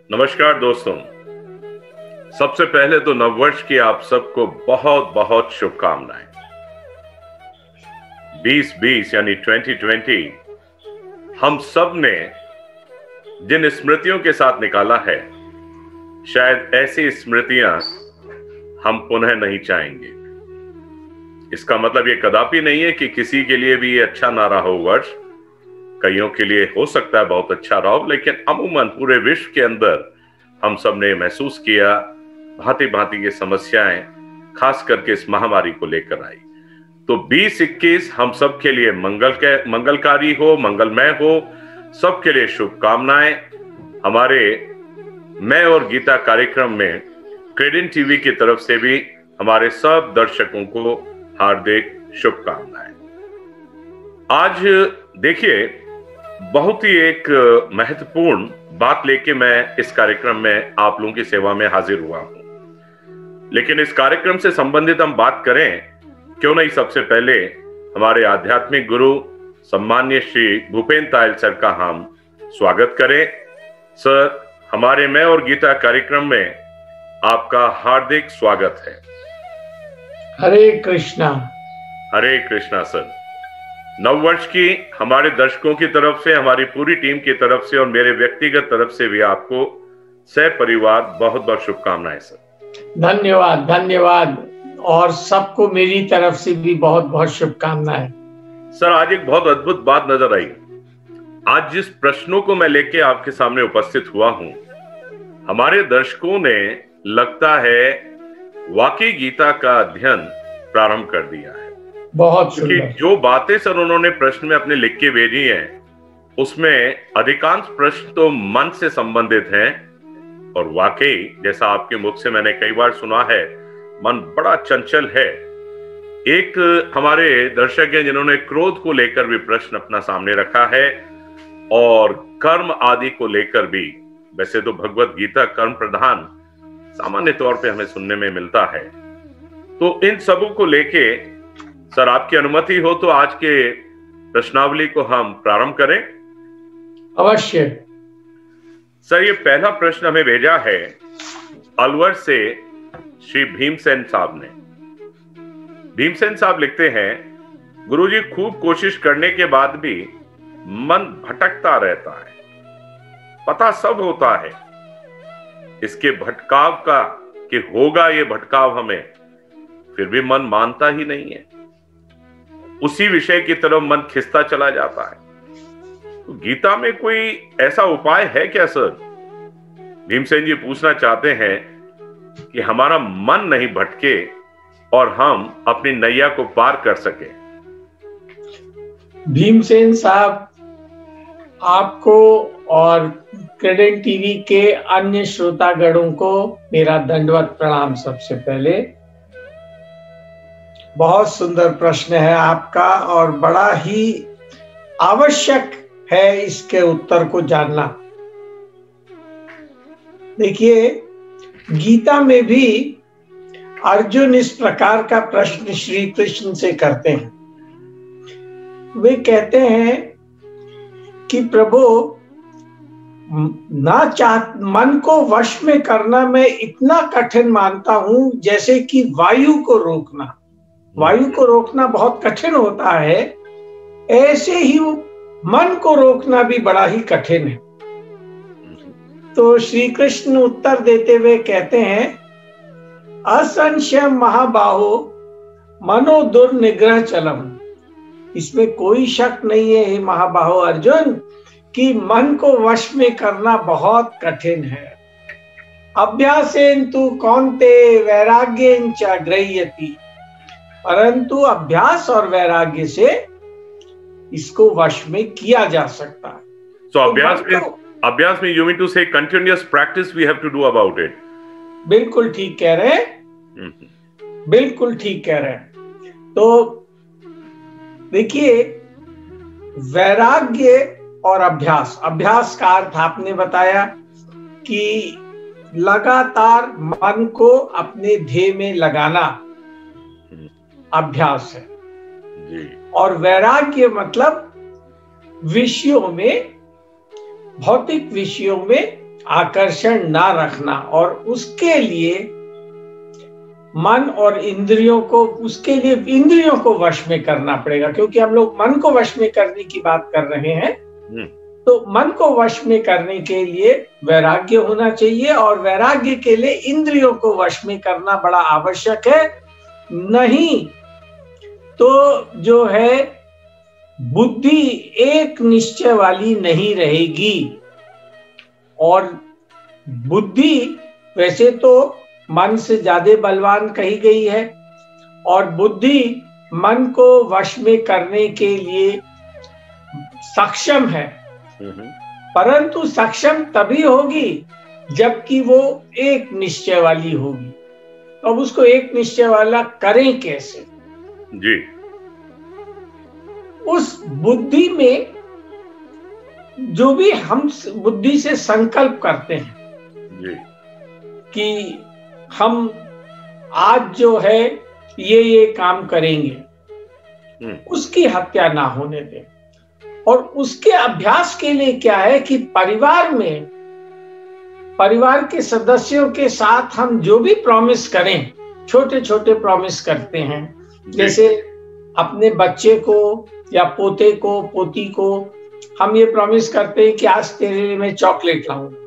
नमस्कार दोस्तों। सबसे पहले तो नववर्ष की आप सबको बहुत बहुत शुभकामनाएं। 2020 यानी 2020 हम सब ने जिन स्मृतियों के साथ निकाला है, शायद ऐसी स्मृतियां हम पुनः नहीं चाहेंगे। इसका मतलब ये कदापि नहीं है कि किसी के लिए भी ये अच्छा ना रहा हो वर्ष। कईयों के लिए हो सकता है बहुत अच्छा रहा हो, लेकिन अमूमन पूरे विश्व के अंदर हम सब ने महसूस किया भांति भांति की समस्याएं खास करके इस महामारी को लेकर आई। तो 2021 हम सब के लिए मंगलकारी हो, मंगलमय हो। सबके लिए शुभकामनाएं। हमारे मैं और गीता कार्यक्रम में क्रेडेंट टीवी की तरफ से भी हमारे सब दर्शकों को हार्दिक शुभकामनाएं। आज देखिए, बहुत ही एक महत्वपूर्ण बात लेके मैं इस कार्यक्रम में आप लोगों की सेवा में हाजिर हुआ हूं। लेकिन इस कार्यक्रम से संबंधित हम बात करें, क्यों नहीं सबसे पहले हमारे आध्यात्मिक गुरु सम्मान्य श्री भूपेंद्र तायल सर का हम स्वागत करें। सर, हमारे मैं और गीता कार्यक्रम में आपका हार्दिक स्वागत है। हरे कृष्णा। हरे कृष्णा सर। नववर्ष की हमारे दर्शकों की तरफ से, हमारी पूरी टीम की तरफ से और मेरे व्यक्तिगत तरफ से भी आपको सहपरिवार बहुत बहुत शुभकामनाएं सर। धन्यवाद धन्यवाद। और सबको मेरी तरफ से भी बहुत बहुत शुभकामनाएं। सर, आज एक बहुत अद्भुत बात नजर आई। आज जिस प्रश्नों को मैं लेके आपके सामने उपस्थित हुआ हूं, हमारे दर्शकों ने लगता है वाकई गीता का अध्ययन प्रारंभ कर दिया है। बहुत क्योंकि जो बातें सर उन्होंने प्रश्न में अपने लिख के भेजी हैं, उसमें अधिकांश प्रश्न तो मन से संबंधित हैं। और वाकई जैसा आपके मुख से मैंने कई बार सुना है, मन बड़ा चंचल है। एक हमारे दर्शक हैं जिन्होंने क्रोध को लेकर भी प्रश्न अपना सामने रखा है और कर्म आदि को लेकर भी। वैसे तो भगवत गीता कर्म प्रधान सामान्य तौर पे हमें सुनने में मिलता है। तो इन सबों को लेके सर, आपकी अनुमति हो तो आज के प्रश्नावली को हम प्रारंभ करें। अवश्य। सर, ये पहला प्रश्न हमें भेजा है अलवर से श्री भीमसेन साहब ने। भीमसेन साहब लिखते हैं, गुरुजी, खूब कोशिश करने के बाद भी मन भटकता रहता है। पता सब होता है इसके भटकाव का कि होगा ये भटकाव हमें, फिर भी मन मानता ही नहीं है। उसी विषय की तरफ मन खिंचता चला जाता है। तो गीता में कोई ऐसा उपाय है क्या सर? भीमसेन जी पूछना चाहते हैं कि हमारा मन नहीं भटके और हम अपनी नैया को पार कर सके। भीमसेन साहब, आपको और क्रेडेंट टीवी के अन्य श्रोतागणों को मेरा दंडवत प्रणाम। सबसे पहले बहुत सुंदर प्रश्न है आपका और बड़ा ही आवश्यक है इसके उत्तर को जानना। देखिए, गीता में भी अर्जुन इस प्रकार का प्रश्न श्री कृष्ण से करते हैं। वे कहते हैं कि प्रभु, मन को वश में करना मैं इतना कठिन मानता हूं जैसे कि वायु को रोकना। वायु को रोकना बहुत कठिन होता है, ऐसे ही मन को रोकना भी बड़ा ही कठिन है। तो श्री कृष्ण उत्तर देते हुए कहते हैं, असंशय महाबाहो मनो दुर्निग्रह चलम। इसमें कोई शक नहीं है हे महाबाहो अर्जुन कि मन को वश में करना बहुत कठिन है। अभ्यासेन तु कौन्ते वैराग्येन च गृह्यति। परंतु अभ्यास और वैराग्य से इसको वश में किया जा सकता है। So अभ्यास में you mean to say continuous practice we have to do about it. बिल्कुल ठीक कह रहे हैं। बिल्कुल ठीक कह रहे हैं। तो देखिए, वैराग्य और अभ्यास का अर्थ आपने बताया कि लगातार मन को अपने ध्येय में लगाना अभ्यास है जी। और वैराग्य मतलब विषयों में, भौतिक विषयों में आकर्षण ना रखना, और उसके लिए मन और इंद्रियों को, उसके लिए इंद्रियों को वश में करना पड़ेगा, क्योंकि हम लोग मन को वश में करने की बात कर रहे हैं। तो मन को वश में करने के लिए वैराग्य होना चाहिए, और वैराग्य के लिए इंद्रियों को वश में करना बड़ा आवश्यक है। नहीं तो जो है बुद्धि एक निश्चय वाली नहीं रहेगी। और बुद्धि वैसे तो मन से ज्यादा बलवान कही गई है, और बुद्धि मन को वश में करने के लिए सक्षम है, परंतु सक्षम तभी होगी जबकि वो एक निश्चय वाली होगी। तो अब उसको एक निश्चय वाला करें कैसे जी? उस बुद्धि में जो भी हम बुद्धि से संकल्प करते हैं जी कि हम आज जो है ये काम करेंगे, उसकी हत्या ना होने दें। और उसके अभ्यास के लिए क्या है कि परिवार में, परिवार के सदस्यों के साथ हम जो भी प्रॉमिस करें, छोटे छोटे प्रॉमिस करते हैं, जैसे अपने बच्चे को या पोते को, पोती को हम ये प्रॉमिस करते हैं कि आज तेरे लिए मैं चॉकलेट लाऊंगा,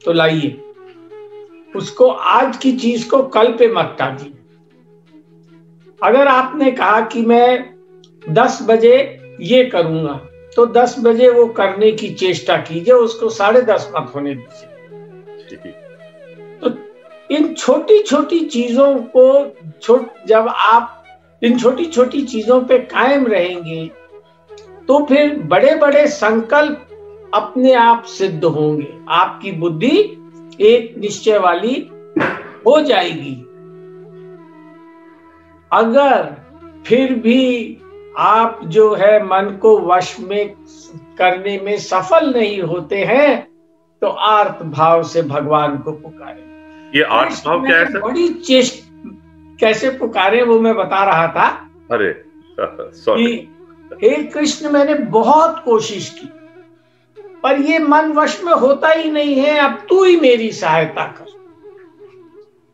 तो लाइए। उसको आज की चीज को कल पे मत टालिए। अगर आपने कहा कि मैं 10 बजे ये करूंगा, तो 10 बजे वो करने की चेष्टा कीजिए, उसको 10:30 मत होने दीजिए। तो इन छोटी छोटी चीजों को जब आप इन छोटी छोटी चीजों पे कायम रहेंगे, तो फिर बड़े बड़े संकल्प अपने आप सिद्ध होंगे। आपकी बुद्धि एक निश्चय वाली हो जाएगी। अगर फिर भी आप जो है मन को वश में करने में सफल नहीं होते हैं, तो आर्त भाव से भगवान को पुकारें। ये आर्त भाव क्या है सर? बड़ी चेष्टा कैसे पुकारे वो मैं बता रहा था। अरे सॉरी। हे कृष्ण, मैंने बहुत कोशिश की, पर ये मन वश में होता ही नहीं है, अब तू ही मेरी सहायता कर।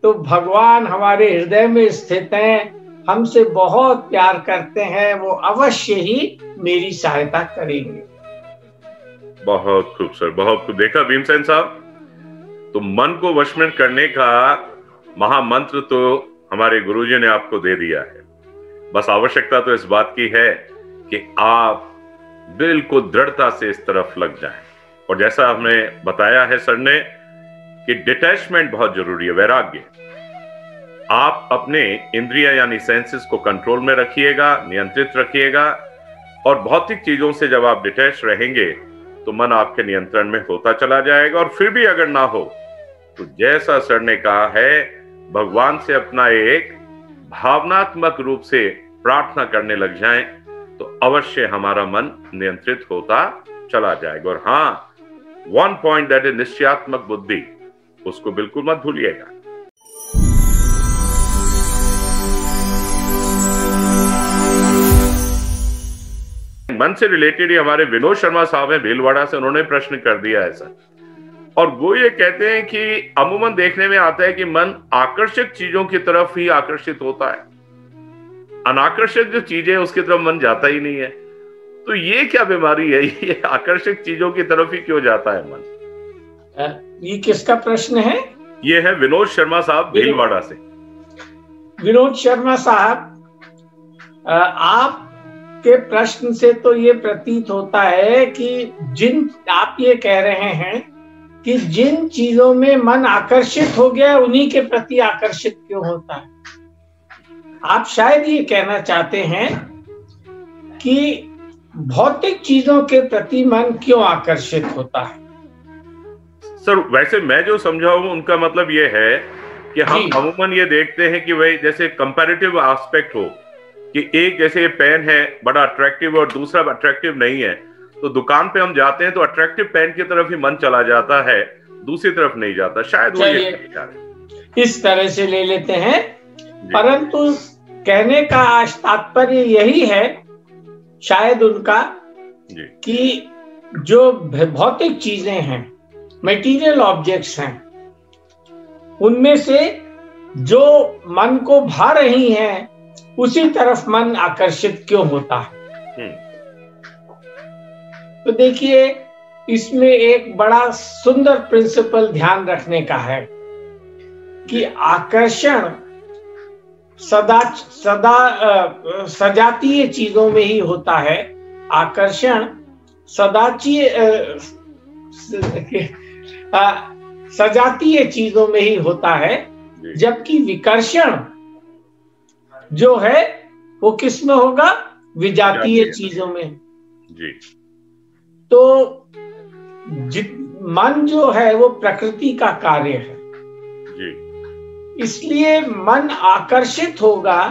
तो भगवान हमारे हृदय में स्थित हैं, हमसे बहुत प्यार करते हैं, वो अवश्य ही मेरी सहायता करेंगे। बहुत खूब सर, बहुत खूब। देखा भीमसेन साहब, तो मन को वश में करने का महामंत्र तो हमारे गुरुजी ने आपको दे दिया है। बस आवश्यकता तो इस बात की है कि आप बिल्कुल दृढ़ता से इस तरफ लग जाएं। और जैसा हमें बताया है सर ने कि डिटैचमेंट बहुत जरूरी है, वैराग्य। आप अपने इंद्रिया यानी सेंसेस को कंट्रोल में रखिएगा, नियंत्रित रखिएगा, और भौतिक चीजों से जब आप डिटैच रहेंगे तो मन आपके नियंत्रण में होता चला जाएगा। और फिर भी अगर ना हो तो जैसा सर ने कहा है, भगवान से अपना एक भावनात्मक रूप से प्रार्थना करने लग जाएं, तो अवश्य हमारा मन नियंत्रित होता चला जाएगा। और हाँ, वन पॉइंट दैट इज निश्चयात्मक बुद्धि, उसको बिल्कुल मत भूलिएगा। मन से रिलेटेड ही हमारे विनोद शर्मा साहब हैं भीलवाड़ा से, उन्होंने प्रश्न कर दिया है सर, और वो ये कहते हैं कि अमूमन देखने में आता है कि मन आकर्षक चीजों की तरफ ही आकर्षित होता है, अनाकर्षक जो चीजें उसकी तरफ मन जाता ही नहीं है। तो ये क्या बीमारी है? ये आकर्षक चीजों की तरफ ही क्यों जाता है मन? ये किसका प्रश्न है? ये है विनोद शर्मा साहब भीलवाड़ा से। विनोद शर्मा साहब, आपके प्रश्न से तो ये प्रतीत होता है कि जिन आप ये कह रहे हैं कि जिन चीजों में मन आकर्षित हो गया उन्हीं के प्रति आकर्षित क्यों होता है। आप शायद ये कहना चाहते हैं कि भौतिक चीजों के प्रति मन क्यों आकर्षित होता है। सर वैसे मैं जो समझा हूं उनका मतलब ये है कि हम अमूमन ये देखते हैं कि वही जैसे कंपैरेटिव एस्पेक्ट हो, कि एक जैसे पेन है बड़ा अट्रैक्टिव और दूसरा अट्रैक्टिव नहीं है, तो दुकान पे हम जाते हैं तो अट्रैक्टिव पेन की तरफ ही मन चला जाता है, दूसरी तरफ नहीं जाता। शायद वो ये इस तरह से ले लेते हैं, परंतु कहने का तात्पर्य यही है शायद उनका कि जो भौतिक चीजें हैं मटेरियल ऑब्जेक्ट्स हैं, उनमें से जो मन को भा रही हैं उसी तरफ मन आकर्षित क्यों होता है? तो देखिए, इसमें एक बड़ा सुंदर प्रिंसिपल ध्यान रखने का है कि आकर्षण सदा सजातीय चीजों में ही होता है। आकर्षण सजातीय चीजों में ही होता है, जबकि विकर्षण जो है वो किस में होगा? विजातीय चीजों में। जी। तो मन जो है वो प्रकृति का कार्य है जी। इसलिए मन आकर्षित होगा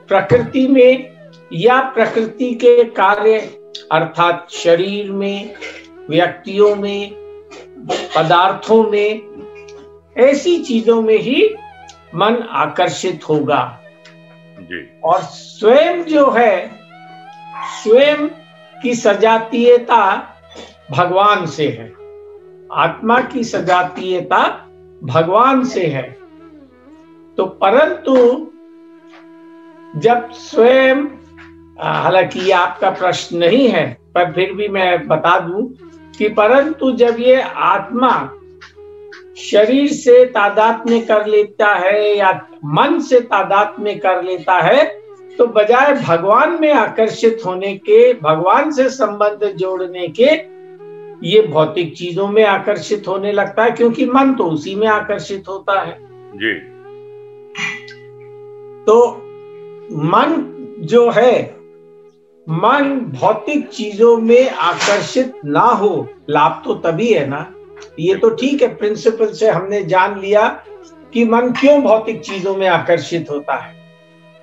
प्रकृति में या प्रकृति के कार्य अर्थात शरीर में, व्यक्तियों में, पदार्थों में, ऐसी चीजों में ही मन आकर्षित होगा। जी। और स्वयं जो है, स्वयं की सजातीयता भगवान से है, आत्मा की सजातीयता भगवान से है। तो परंतु जब स्वयं, हालांकि ये आपका प्रश्न नहीं है पर फिर भी मैं बता दूं कि परंतु जब ये आत्मा शरीर से तादात्म्य कर लेता है या मन से तादात्म्य कर लेता है, तो बजाय भगवान में आकर्षित होने के, भगवान से संबंध जोड़ने के, ये भौतिक चीजों में आकर्षित होने लगता है, क्योंकि मन तो उसी में आकर्षित होता है। जी। तो मन जो है, मन भौतिक चीजों में आकर्षित ना हो, लाभ तो तभी है ना। ये तो ठीक है, प्रिंसिपल से हमने जान लिया कि मन क्यों भौतिक चीजों में आकर्षित होता है,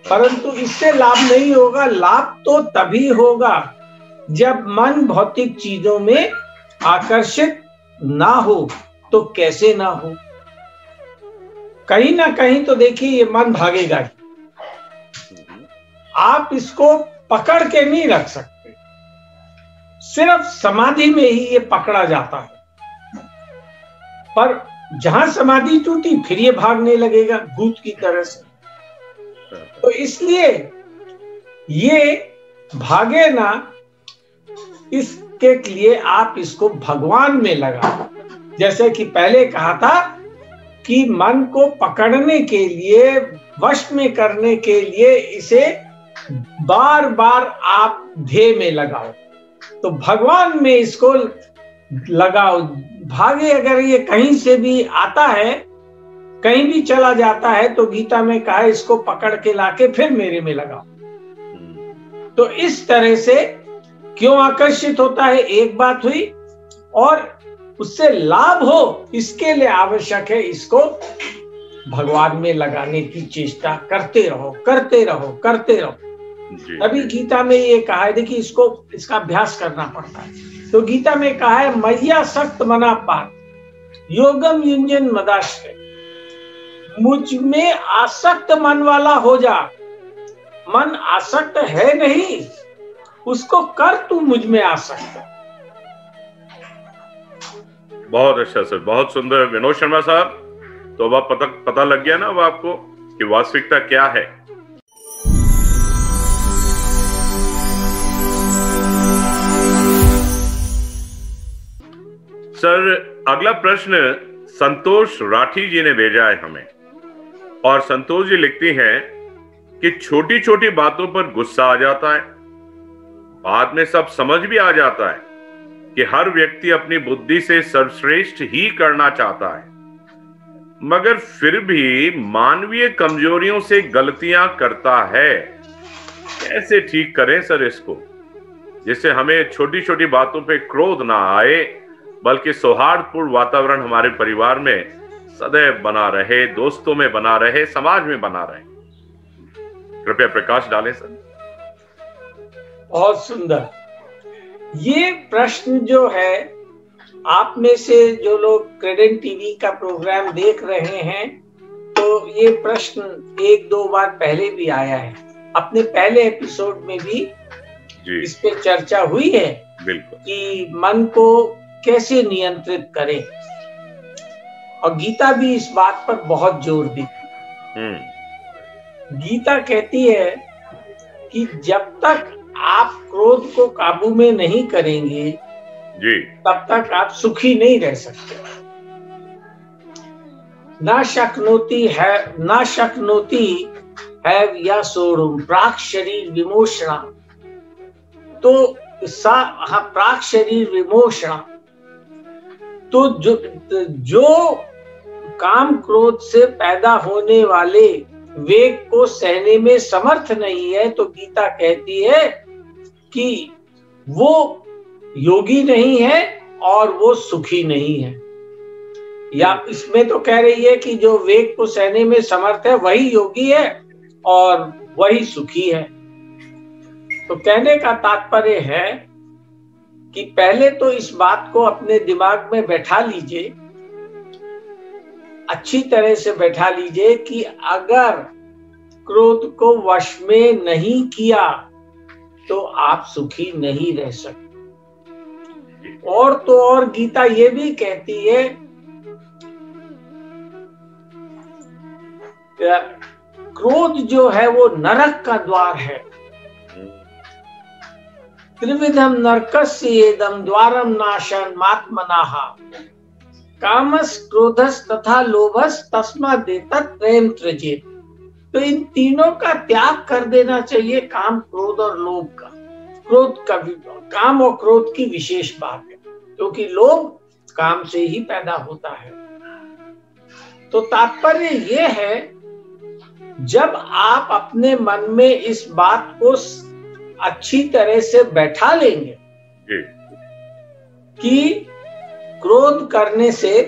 परंतु इससे लाभ नहीं होगा। लाभ तो तभी होगा जब मन भौतिक चीजों में आकर्षित ना हो। तो कैसे ना हो? कहीं ना कहीं तो देखिए ये मन भागेगा ही, आप इसको पकड़ के नहीं रख सकते। सिर्फ समाधि में ही ये पकड़ा जाता है, पर जहां समाधि टूटी फिर ये भागने लगेगा भूत की तरह से। तो इसलिए ये भागे ना, इसके लिए आप इसको भगवान में लगाओ। जैसे कि पहले कहा था कि मन को पकड़ने के लिए, वश में करने के लिए इसे बार बार आप ध्येय में लगाओ। तो भगवान में इसको लगाओ। भागे अगर ये कहीं से भी आता है, कहीं भी चला जाता है, तो गीता में कहा है इसको पकड़ के लाके फिर मेरे में लगाओ। तो इस तरह से क्यों आकर्षित होता है, एक बात हुई। और उससे लाभ हो, इसके लिए आवश्यक है इसको भगवान में लगाने की चेष्टा करते रहो, करते रहो, करते रहो। अभी गीता में ये कहा है, देखिए इसका अभ्यास करना पड़ता है। तो गीता में कहा है, मैया सक्त मना पार योगम युंजन मदाश्रय, मुझ में आसक्त मन वाला हो जा। मन आसक्त है नहीं, उसको कर तू मुझ में आसक्त। बहुत अच्छा सर, बहुत सुंदर विनोद शर्मा साहब। तो अब पता लग गया ना अब आपको कि वास्तविकता क्या है। सर, अगला प्रश्न संतोष राठी जी ने भेजा है हमें, और संतोष जी लिखती हैं कि छोटी छोटी बातों पर गुस्सा आ जाता है, बाद में सब समझ भी आ जाता है कि हर व्यक्ति अपनी बुद्धि से सर्वश्रेष्ठ ही करना चाहता है, मगर फिर भी मानवीय कमजोरियों से गलतियां करता है। कैसे ठीक करें सर इसको, जिससे हमें छोटी छोटी बातों पे क्रोध ना आए, बल्कि सौहार्दपूर्ण वातावरण हमारे परिवार में सदैव बना रहे, दोस्तों में बना रहे, समाज में बना रहे। कृपया प्रकाश डालें सर। बहुत सुंदर। ये प्रश्न जो है, आप में से जो लोग क्रेडेंट टीवी का प्रोग्राम देख रहे हैं, तो ये प्रश्न 1-2 बार पहले भी आया है। अपने पहले एपिसोड में भी इस पे चर्चा हुई है। बिल्कुल। कि मन को कैसे नियंत्रित करें। और गीता भी इस बात पर बहुत जोर देती। गीता कहती है कि जब तक आप क्रोध को काबू में नहीं करेंगे जी, तब तक आप सुखी नहीं रह सकते। ना शक्नोति है या सोढ़ुम प्राक शरीर विमोचना। तो प्राक शरीर विमोचना, तो जो काम क्रोध से पैदा होने वाले वेग को सहने में समर्थ नहीं है, तो गीता कहती है कि वो योगी नहीं है और वो सुखी नहीं है। या इसमें तो कह रही है कि जो वेग को सहने में समर्थ है वही योगी है और वही सुखी है। तो कहने का तात्पर्य है कि पहले तो इस बात को अपने दिमाग में बैठा लीजिए, अच्छी तरह से बैठा लीजिए कि अगर क्रोध को वश में नहीं किया तो आप सुखी नहीं रह सकते। और तो और गीता ये भी कहती है क्रोध जो है वो नरक का द्वार है। त्रिविधम नरकस्येदं द्वारम नाशन मात्मनाः कामस क्रोधस तथा लोभस तस्मादेतत् त्रयं त्यजेत्। तो इन तीनों का त्याग कर देना चाहिए, काम, क्रोध और लोभ का। क्रोध का, काम और क्रोध की विशेष बात है, क्योंकि लोभ काम से ही पैदा होता है। तो तात्पर्य ये है, जब आप अपने मन में इस बात को अच्छी तरह से बैठा लेंगे कि क्रोध करने से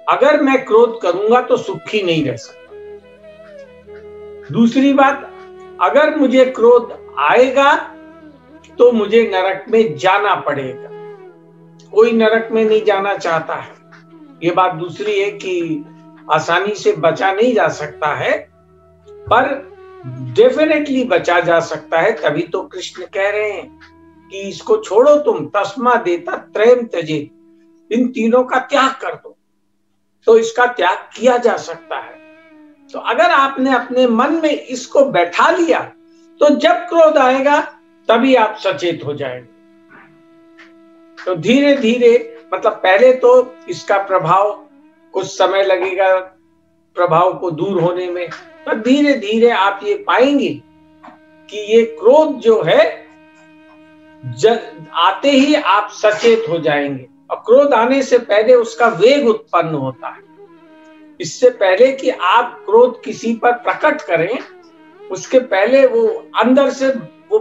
अगर मैं क्रोध करूंगा तो सुखी नहीं रह सकता। दूसरी बात, अगर मुझे क्रोध आएगा तो मुझे नरक में जाना पड़ेगा। कोई नरक में नहीं जाना चाहता है। ये बात दूसरी है कि आसानी से बचा नहीं जा सकता है, पर डेफिनेटली बचा जा सकता है। तभी तो कृष्ण कह रहे हैं कि इसको छोड़ो तुम, तस्मादेतत् त्रयं त्यजेत्, इन तीनों का त्याग कर दो। तो इसका त्याग किया जा सकता है। तो अगर आपने अपने मन में इसको बैठा लिया तो जब क्रोध आएगा तभी आप सचेत हो जाएंगे। तो धीरे धीरे, मतलब पहले तो इसका प्रभाव कुछ समय लगेगा प्रभाव को दूर होने में, पर धीरे धीरे आप ये पाएंगे कि ये क्रोध जो है आते ही आप सचेत हो जाएंगे। और क्रोध आने से पहले उसका वेग उत्पन्न होता है। इससे पहले कि आप क्रोध किसी पर प्रकट करें, उसके पहले वो अंदर से वो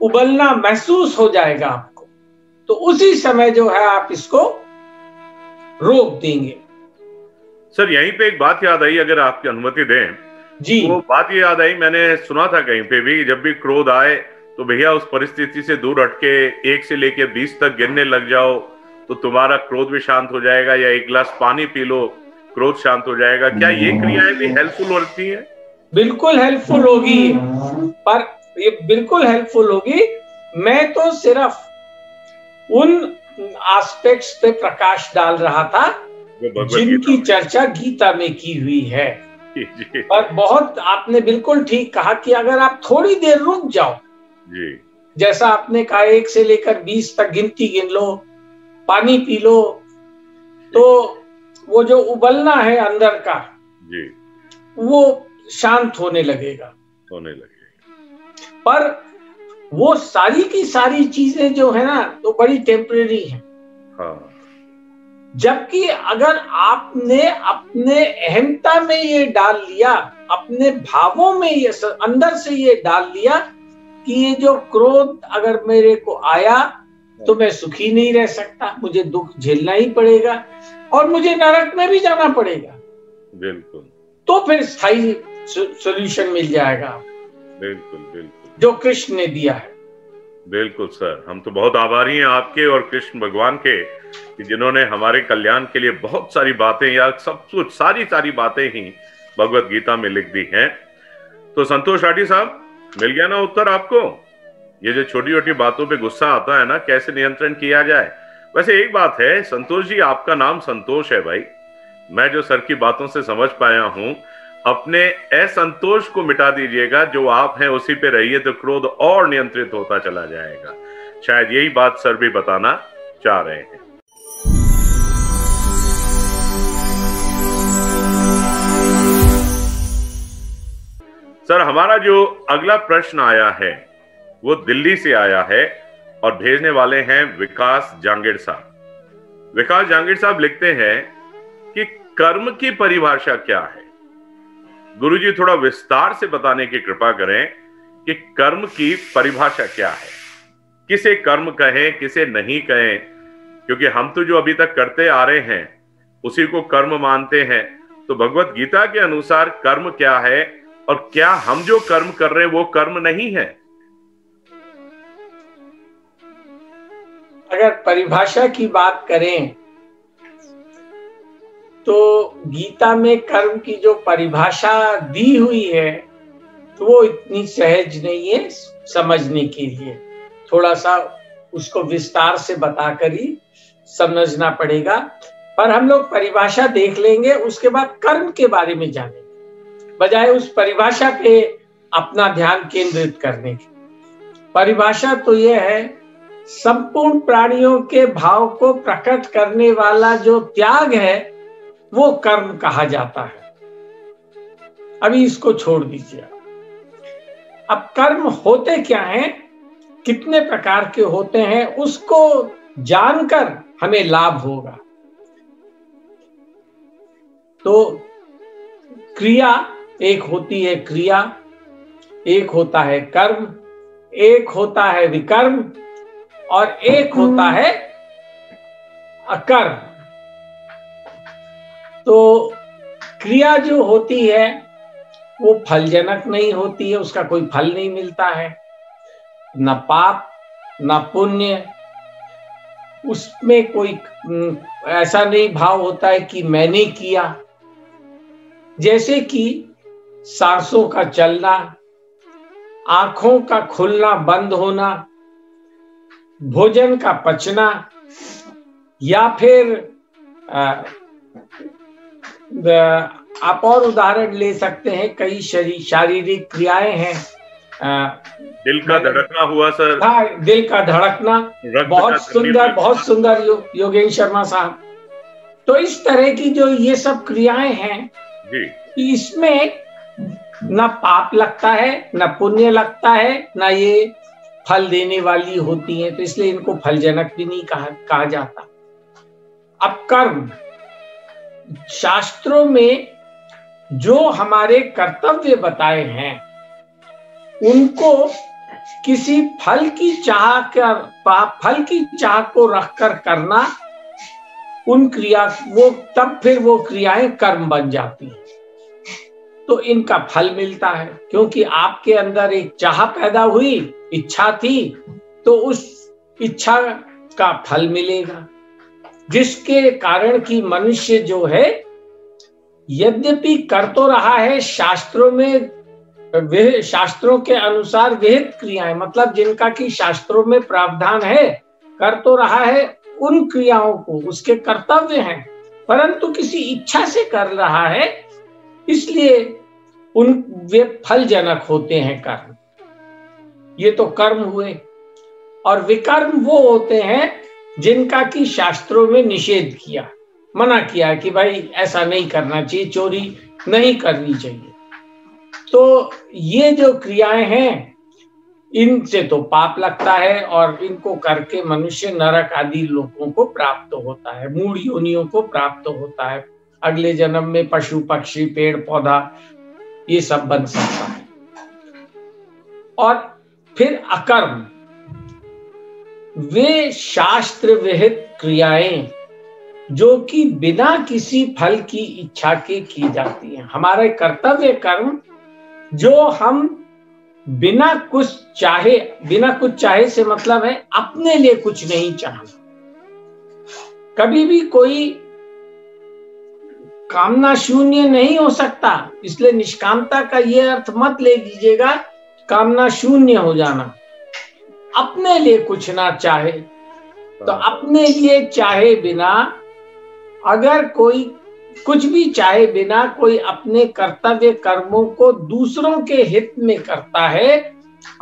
उबलना महसूस हो जाएगा आपको। तो उसी समय जो है आप इसको रोक देंगे। सर, यहीं पे एक बात याद आई, अगर आपकी अनुमति दें जी। वो बात ये याद आई, मैंने सुना था कहीं पे भी, जब भी क्रोध आए तो भैया उस परिस्थिति से दूर हट के 1 से लेके 20 तक गिनने लग जाओ तो तुम्हारा क्रोध भी शांत हो जाएगा, या 1 गिलास पानी पी लो, क्रोध शांत हो जाएगा। क्या ये क्रियाएं भी हेल्पफुल होती हैं? बिल्कुल हेल्पफुल होगी, पर ये बिल्कुल हेल्पफुल होगी। मैं तो सिर्फ उन एस्पेक्ट्स पे प्रकाश डाल रहा था जिनकी चर्चा गीता में की हुई है। पर बहुत आपने बिल्कुल ठीक कहा कि अगर आप थोड़ी देर रुक जाओ जी, जैसा आपने कहा 1 से लेकर 20 तक गिनती गिन लो, पानी पी लो, तो वो जो उबलना है अंदर का जी, वो शांत होने लगेगा। पर वो सारी की सारी चीजें जो है ना तो बड़ी टेम्परेरी है। हाँ। जबकि अगर आपने अपने अहमता में ये डाल लिया, अपने भावों में ये अंदर से ये डाल लिया कि ये जो क्रोध अगर मेरे को आया तो मैं सुखी नहीं रह सकता, मुझे दुख झेलना ही पड़ेगा और मुझे नरक में भी जाना पड़ेगा। बिल्कुल। तो फिर स्थायी सॉल्यूशन मिल जाएगा। बिल्कुल बिल्कुल, जो कृष्ण ने दिया है। बिल्कुल सर, हम तो बहुत आभारी हैं आपके और कृष्ण भगवान के कि जिन्होंने हमारे कल्याण के लिए बहुत सारी बातें, या सब कुछ सारी बातें ही भगवत गीता में लिख दी हैं। तो संतोष राठी साहब, मिल गया ना उत्तर आपको? ये जो छोटी छोटी बातों पे गुस्सा आता है ना, कैसे नियंत्रण किया जाए। वैसे एक बात है संतोष जी, आपका नाम संतोष है भाई। मैं जो सर की बातों से समझ पाया हूं, अपने असंतोष को मिटा दीजिएगा, जो आप हैं उसी पे रहिए, तो क्रोध और नियंत्रित होता चला जाएगा। शायद यही बात सर भी बताना चाह रहे हैं। सर, हमारा जो अगला प्रश्न आया है वो दिल्ली से आया है और भेजने वाले हैं विकास जांगीड़ साहब। विकास जांगीड़ साहब लिखते हैं कि कर्म की परिभाषा क्या है। गुरुजी थोड़ा विस्तार से बताने की कृपा करें कि कर्म की परिभाषा क्या है, किसे कर्म कहें किसे नहीं कहें, क्योंकि हम तो जो अभी तक करते आ रहे हैं उसी को कर्म मानते हैं। तो भगवत गीता के अनुसार कर्म क्या है और क्या हम जो कर्म कर रहे हैं वो कर्म नहीं है? अगर परिभाषा की बात करें तो गीता में कर्म की जो परिभाषा दी हुई है तो वो इतनी सहज नहीं है समझने के लिए। थोड़ा सा उसको विस्तार से बताकर ही समझना पड़ेगा। पर हम लोग परिभाषा देख लेंगे, उसके बाद कर्म के बारे में जानेंगे, बजाय उस परिभाषा पे अपना ध्यान केंद्रित करने के। परिभाषा तो यह है, संपूर्ण प्राणियों के भाव को प्रकट करने वाला जो त्याग है वो कर्म कहा जाता है। अभी इसको छोड़ दीजिए। अब कर्म होते क्या हैं, कितने प्रकार के होते हैं, उसको जानकर हमें लाभ होगा। तो क्रिया एक होती है, क्रिया एक होता है कर्म, एक होता है विकर्म और एक होता है अकर्म। तो क्रिया जो होती है वो फलजनक नहीं होती है, उसका कोई फल नहीं मिलता है, न पाप न पुण्य, उसमें कोई ऐसा नहीं भाव होता है कि मैंने किया। जैसे कि सांसों का चलना, आंखों का खुलना बंद होना, भोजन का पचना, या फिर आप और उदाहरण ले सकते हैं, कई शारीरिक क्रियाएं हैं। दिल का धड़कना हुआ सर। हाँ, दिल का धड़कना, बहुत सुंदर योगेश शर्मा साहब। तो इस तरह की जो ये सब क्रियाएं हैं जी, इसमें न पाप लगता है न पुण्य लगता है, न ये फल देने वाली होती हैं, तो इसलिए इनको फलजनक भी नहीं कहा जाता। अब कर्म, शास्त्रों में जो हमारे कर्तव्य बताए हैं उनको किसी फल की चाह को रखकर करना, उन क्रिया तब फिर वो क्रियाएं कर्म बन जाती हैं। तो इनका फल मिलता है, क्योंकि आपके अंदर एक चाह पैदा हुई, इच्छा थी, तो उस इच्छा का फल मिलेगा, जिसके कारण कि मनुष्य जो है यद्यपि कर तो रहा है शास्त्रों में, शास्त्रों के अनुसार विहित क्रियाएं, मतलब जिनका कि शास्त्रों में प्रावधान है, कर तो रहा है उन क्रियाओं को, उसके कर्तव्य हैं, परंतु किसी इच्छा से कर रहा है, इसलिए वे फलजनक होते हैं कर्म। ये तो कर्म हुए। और विकर्म वो होते हैं जिनका कि शास्त्रों में निषेध किया, मना किया कि भाई ऐसा नहीं करना चाहिए, चोरी नहीं करनी चाहिए। तो ये जो क्रियाएं हैं इनसे तो पाप लगता है और इनको करके मनुष्य नरक आदि लोगों को प्राप्त होता है, मूढ़ योनियों को प्राप्त होता है, अगले जन्म में पशु पक्षी पेड़ पौधा ये सब बन सकता है। और फिर अकर्म, वे शास्त्र विहित क्रियाएं जो कि बिना किसी फल की इच्छा के की जाती हैं। हमारे कर्तव्य कर्म जो हम बिना कुछ चाहे से मतलब है अपने लिए कुछ नहीं चाहना। कभी भी कोई कामना शून्य नहीं हो सकता, इसलिए निष्कामता का ये अर्थ मत ले लीजिएगा कामना शून्य हो जाना। अपने लिए कुछ ना चाहे। तो अपने लिए चाहे बिना, अगर कोई कुछ भी चाहे बिना कोई अपने कर्तव्य कर्मों को दूसरों के हित में करता है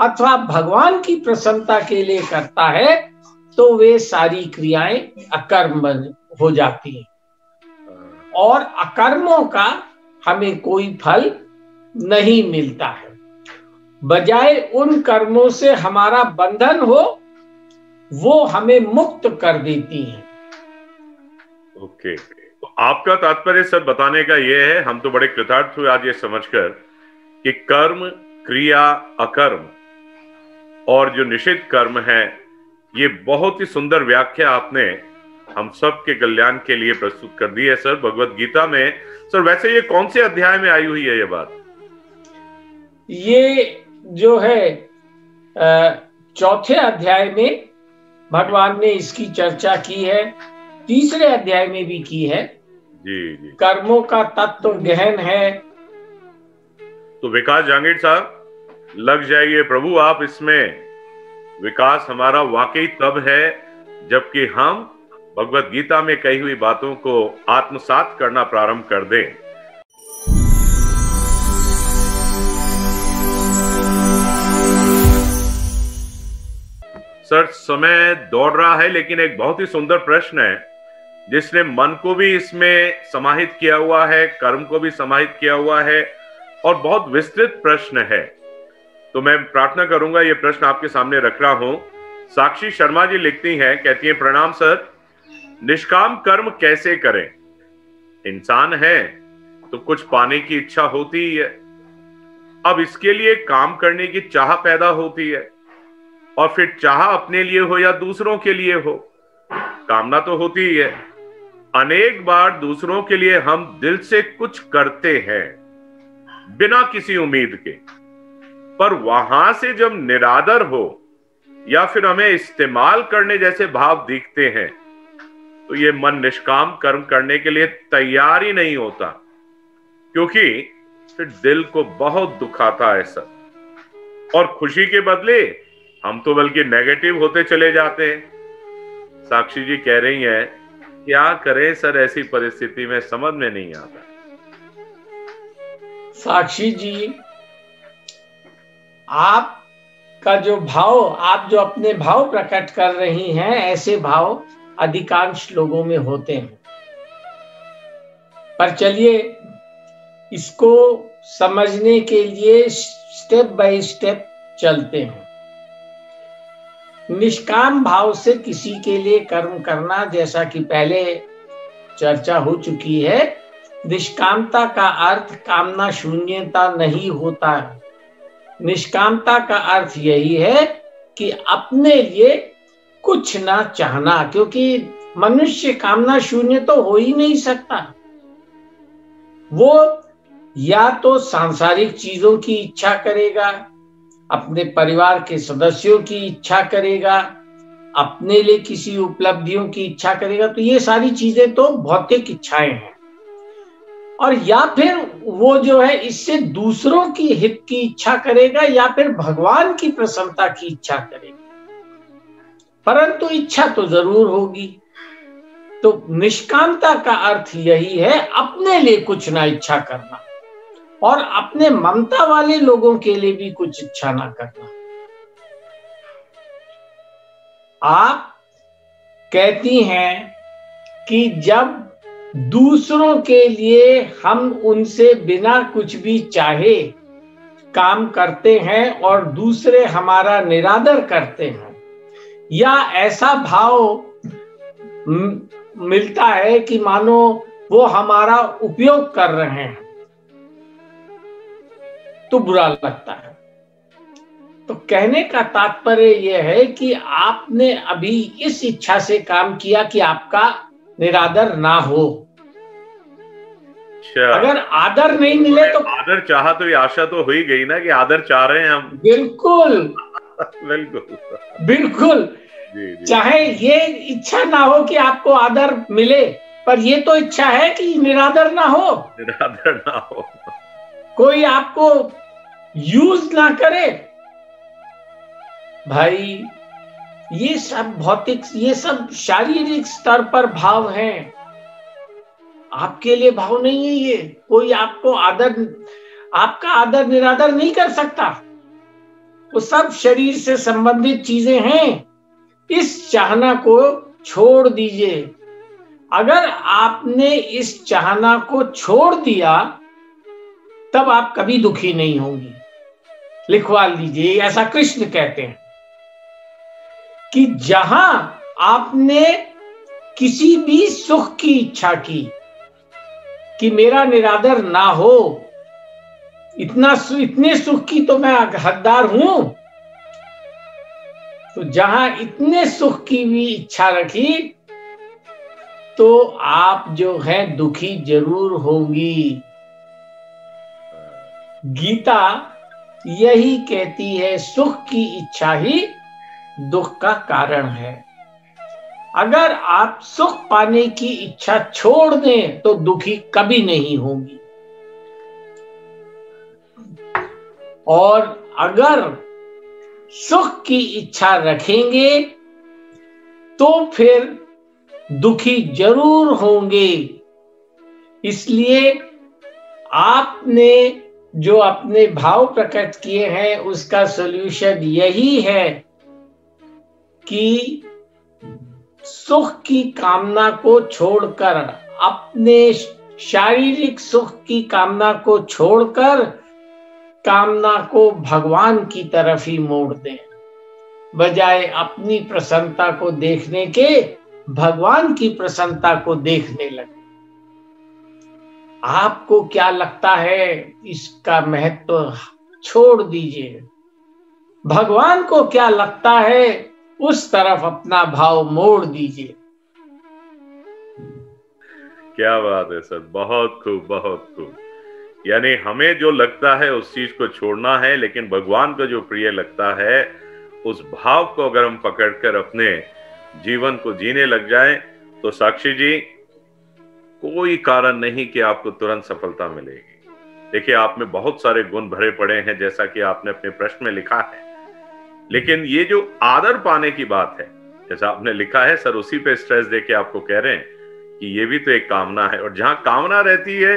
अथवा भगवान की प्रसन्नता के लिए करता है, तो वे सारी क्रियाएं अकर्म हो जाती हैं और अकर्मों का हमें कोई फल नहीं मिलता है। बजाय उन कर्मों से हमारा बंधन हो, वो हमें मुक्त कर देती हैं। ओके, तो आपका तात्पर्य सर बताने का ये है, हम तो बड़े कृतार्थ हुए आज ये समझकर कि कर्म, क्रिया, अकर्म और जो निषिद्ध कर्म है, ये बहुत ही सुंदर व्याख्या आपने हम सब के कल्याण के लिए प्रस्तुत कर दी है सर भगवत गीता में। सर वैसे ये कौन से अध्याय में आई हुई है ये बात? ये जो है 4थे अध्याय में भगवान ने इसकी चर्चा की है, 3रे अध्याय में भी की है। जी जी। कर्मों का तत्व गहन है। तो विकास जांगीर साहब, लग जाइए प्रभु आप इसमें। विकास हमारा वाकई तब है जबकि हम भगवत गीता में कही हुई बातों को आत्मसात करना प्रारंभ कर दें। सर समय दौड़ रहा है, लेकिन एक बहुत ही सुंदर प्रश्न है जिसने मन को भी इसमें समाहित किया हुआ है, कर्म को भी समाहित किया हुआ है और बहुत विस्तृत प्रश्न है। तो मैं प्रार्थना करूंगा ये प्रश्न आपके सामने रख रहा हूं। साक्षी शर्मा जी लिखती हैं, कहती हैं प्रणाम सर, निष्काम कर्म कैसे करें? इंसान है तो कुछ पाने की इच्छा होती ही है। अब इसके लिए काम करने की चाह पैदा होती है और फिर चाह अपने लिए हो या दूसरों के लिए हो, कामना तो होती ही है। अनेक बार दूसरों के लिए हम दिल से कुछ करते हैं बिना किसी उम्मीद के, पर वहां से जब निरादर हो या फिर हमें इस्तेमाल करने जैसे भाव दिखते हैं तो ये मन निष्काम कर्म करने के लिए तैयार ही नहीं होता, क्योंकि फिर दिल को बहुत दुखाता है सब और खुशी के बदले हम तो बल्कि नेगेटिव होते चले जाते हैं। साक्षी जी कह रही हैं, क्या करें सर ऐसी परिस्थिति में, समझ में नहीं आता। साक्षी जी, आपका जो भाव, आप जो अपने भाव प्रकट कर रही हैं, ऐसे भाव अधिकांश लोगों में होते हैं। पर चलिए इसको समझने के लिए स्टेप बाय स्टेप चलते हैं। निष्काम भाव से किसी के लिए कर्म करना, जैसा कि पहले चर्चा हो चुकी है, निष्कामता का अर्थ कामना शून्यता नहीं होता है। निष्कामता का अर्थ यही है कि अपने लिए कुछ ना चाहना, क्योंकि मनुष्य कामना शून्य तो हो ही नहीं सकता। वो या तो सांसारिक चीजों की इच्छा करेगा, अपने परिवार के सदस्यों की इच्छा करेगा, अपने लिए किसी उपलब्धियों की इच्छा करेगा। तो ये सारी चीजें तो भौतिक इच्छाएं हैं। और या फिर वो जो है इससे दूसरों की हित की इच्छा करेगा या फिर भगवान की प्रसन्नता की इच्छा करेगा, परंतु इच्छा तो जरूर होगी। तो निष्कामता का अर्थ यही है, अपने लिए कुछ ना इच्छा करना और अपने ममता वाले लोगों के लिए भी कुछ इच्छा ना करना। आप कहती हैं कि जब दूसरों के लिए हम उनसे बिना कुछ भी चाहे काम करते हैं और दूसरे हमारा निरादर करते हैं, या ऐसा भाव मिलता है कि मानो वो हमारा उपयोग कर रहे हैं, तो बुरा लगता है। तो कहने का तात्पर्य यह है कि आपने अभी इस इच्छा से काम किया कि आपका निरादर ना हो। अगर आदर नहीं मिले तो आदर चाहा तो ये आशा तो हो ही गई ना कि आदर चाह रहे हैं हम। बिल्कुल बिल्कुल बिल्कुल। चाहे ये इच्छा ना हो कि आपको आदर मिले, पर ये तो इच्छा है कि निरादर ना हो, निरादर ना हो, कोई आपको यूज ना करे। भाई ये सब भौतिक, ये सब शारीरिक स्तर पर भाव हैं, आपके लिए भाव नहीं है। ये कोई आपको आपका आदर निरादर नहीं कर सकता, वो सब शरीर से संबंधित चीजें हैं। इस चाहना को छोड़ दीजिए। अगर आपने इस चाहना को छोड़ दिया तब आप कभी दुखी नहीं होंगे। लिखवा लीजिए, ऐसा कृष्ण कहते हैं कि जहां आपने किसी भी सुख की इच्छा की कि मेरा निरादर ना हो, इतने सुख की तो मैं हकदार हूं, तो जहां इतने सुख की भी इच्छा रखी तो आप जो है दुखी जरूर होंगी। गीता यही कहती है, सुख की इच्छा ही दुख का कारण है। अगर आप सुख पाने की इच्छा छोड़ दें तो दुखी कभी नहीं होंगी, और अगर सुख की इच्छा रखेंगे तो फिर दुखी जरूर होंगे। इसलिए आपने जो अपने भाव प्रकट किए हैं उसका सॉल्यूशन यही है कि सुख की कामना को छोड़कर, अपने शारीरिक सुख की कामना को छोड़कर कामना को भगवान की तरफ ही मोड़ दें। बजाय अपनी प्रसन्नता को देखने के भगवान की प्रसन्नता को देखने लगे। आपको क्या लगता है इसका महत्व छोड़ दीजिए। भगवान को क्या लगता है उस तरफ अपना भाव मोड़ दीजिए। क्या बात है सर, बहुत खूब, बहुत खूब। यानी हमें जो लगता है उस चीज को छोड़ना है, लेकिन भगवान को जो प्रिय लगता है उस भाव को अगर हम पकड़कर अपने जीवन को जीने लग जाएं तो साक्षी जी, कोई कारण नहीं कि आपको तुरंत सफलता मिलेगी। देखिए, आप में बहुत सारे गुण भरे पड़े हैं, जैसा कि आपने अपने प्रश्न में लिखा है, लेकिन ये जो आदर पाने की बात है, जैसा आपने लिखा है, सर उसी पे स्ट्रेस देके आपको कह रहे हैं कि ये भी तो एक कामना है, और जहां कामना रहती है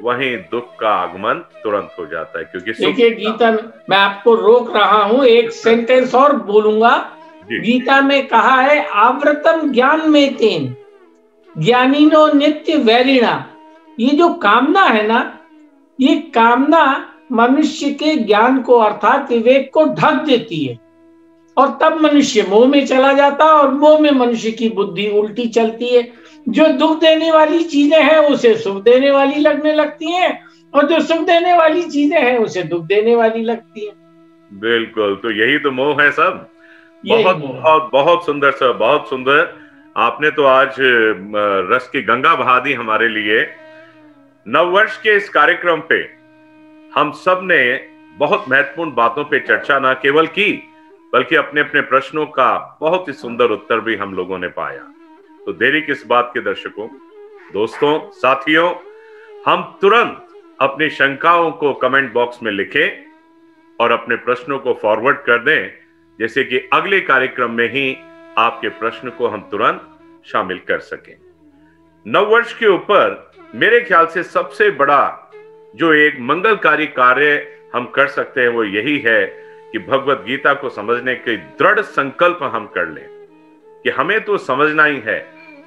वहीं दुख का आगमन तुरंत हो जाता है। क्योंकि देखिए गीता में, मैं आपको रोक रहा हूं, एक सेंटेंस और बोलूंगा। गीता में कहा है, आवृतम ज्ञान में तेन ज्ञानीनो नित्य वैरिणा। ये जो कामना है ना, ये कामना मनुष्य के ज्ञान को अर्थात विवेक को ढक देती है, और तब मनुष्य मोह में चला जाता है, और मोह में मनुष्य की बुद्धि उल्टी चलती है। जो दुख देने वाली चीजें हैं उसे सुख देने वाली लगने लगती हैं, और जो सुख देने वाली चीजें हैं उसे दुख देने वाली लगती हैं। बिल्कुल, तो यही तो मोह है सब। बहुत बहुत बहुत सुंदर सर, बहुत सुंदर। आपने तो आज रस की गंगा बहा दी हमारे लिए। नववर्ष के इस कार्यक्रम पे हम सब ने बहुत महत्वपूर्ण बातों पे चर्चा न केवल की, बल्कि अपने अपने प्रश्नों का बहुत ही सुंदर उत्तर भी हम लोगों ने पाया। तो देरी किस बात के दर्शकों, दोस्तों, साथियों, हम तुरंत अपनी शंकाओं को कमेंट बॉक्स में लिखें और अपने प्रश्नों को फॉरवर्ड कर दें, जैसे कि अगले कार्यक्रम में ही आपके प्रश्न को हम तुरंत शामिल कर सकें। नववर्ष के ऊपर मेरे ख्याल से सबसे बड़ा जो एक मंगलकारी कार्य हम कर सकते हैं वो यही है कि भगवत गीता को समझने के दृढ़ संकल्प हम कर लें कि हमें तो समझना ही है।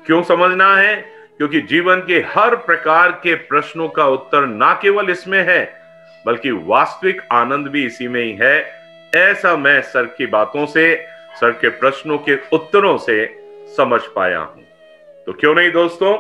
क्यों समझना है? क्योंकि जीवन के हर प्रकार के प्रश्नों का उत्तर ना केवल इसमें है, बल्कि वास्तविक आनंद भी इसी में ही है। ऐसा मैं सर की बातों से, सर के प्रश्नों के उत्तरों से समझ पाया हूं। तो क्यों नहीं दोस्तों,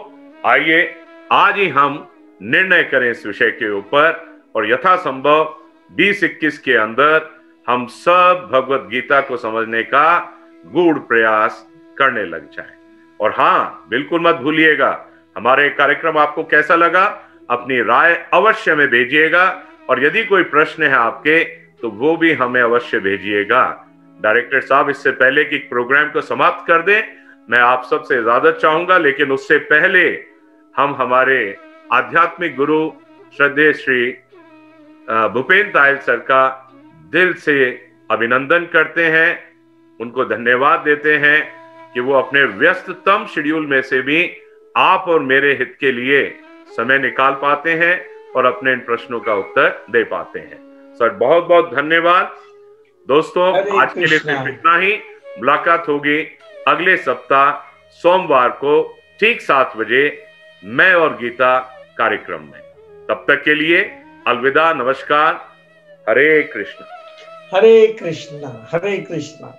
आइए आज ही हम निर्णय करें इस विषय के ऊपर, और यथासंभव 2021 के अंदर हम सब भगवत गीता को समझने का गूढ़ प्रयास करने लग जाएं। और हाँ, बिल्कुल मत भूलिएगा, हमारे कार्यक्रम आपको कैसा लगा, अपनी राय अवश्य में भेजिएगा, और यदि कोई प्रश्न है आपके तो वो भी हमें अवश्य भेजिएगा। डायरेक्टर साहब, इससे पहले कि प्रोग्राम को समाप्त कर दें, मैं आप सबसे इजाजत चाहूंगा, लेकिन उससे पहले हम हमारे आध्यात्मिक गुरु श्रद्धेय श्री भूपेंद्र तायल सर का दिल से अभिनंदन करते हैं। उनको धन्यवाद देते हैं कि वो अपने व्यस्ततम शेड्यूल में से भी आप और मेरे हित के लिए समय निकाल पाते हैं और अपने इन प्रश्नों का उत्तर दे पाते हैं। सर बहुत बहुत धन्यवाद। दोस्तों आज के लिए सिर्फ इतना ही। मुलाकात होगी अगले सप्ताह सोमवार को ठीक 7 बजे मैं और गीता कार्यक्रम में। तब तक के लिए अलविदा, नमस्कार, हरे कृष्ण। हरे कृष्णा, हरे कृष्णा।